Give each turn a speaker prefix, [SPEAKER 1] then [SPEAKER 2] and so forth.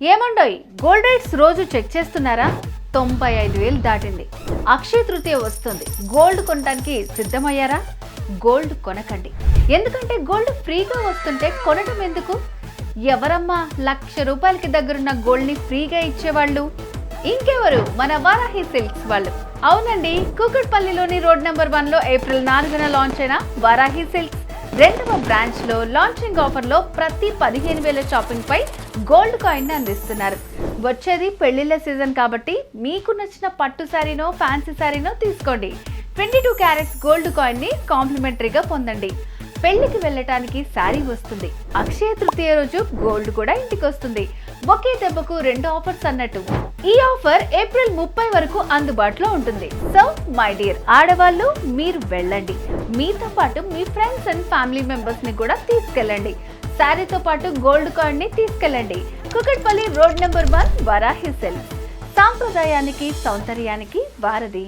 [SPEAKER 1] ఏమండోయ్ gold rates రోజు check చేస్తున్నారా? 95,000 దాటింది. అక్షయ తృతీయ వస్తుంది. గోల్డ్ కొనడానికి సిద్ధమయ్యారా? గోల్డ్ కొనకండి. ఎందుకంటే గోల్డ్ ఫ్రీగా వస్తుంటే కొనడం ఎందుకు? ఎవరమ్మా ₹1,00,000 దగ్గరున్న గోల్డ్ ని ఫ్రీగా ఇచ్చేవాళ్ళు? ఇంకెవరు? మన వారాహి సిల్క్స్ వాళ్ళు. అవునండి, కూకట్పల్లిలోని రోడ్ నెంబర్ 1 లో ఏప్రిల్ 4న లాంచ్ అయిన వారాహి సిల్క్స్ 2వ బ్రాంచ్ లో లాంచింగ్ ఆఫర్ లో ప్రతి 15,000 షాపింగ్ పై గోల్డ్ కాయిన్ అందిస్తున్నారు. వచ్చేది పెళ్లిళ్ళ సీజన్ కాబట్టి మీకు నచ్చిన పట్టు శారీనో ఫ్యాన్సీ శారీనో తీసుకోండి. 22 క్యారెట్స్ గోల్డ్ కాయిన్ ని కాంప్లిమెంటరీగా పొందండి. పెళ్లికి వెళ్ళటానికి శారీ వస్తుంది. అక్షయ తృతీయ రోజు గోల్డ్ కూడా ఇంటికి వస్తుంది. ఒకే దెబ్బకు 2 ఆఫర్స్ అన్నట్టు. ఈ ఆఫర్ ఏప్రిల్ 30 వరకు అందుబాటులో ఉంటుంది. సో మై డియర్ ఆడవాళ్ళు, మీరు వెళ్ళండి. మీతో పాటు మీ ఫ్రెండ్స్ అండ్ ఫ్యామిలీ మెంబర్స్ ని కూడా తీసుకెళ్ళండి. శారీతో పాటు గోల్డ్ కాయిన్ ని తీసుకెళ్ళండి. Kukatpally road number 1 Varahi silks. సాంప్రదాయానికి సౌందర్యానికి వారధి.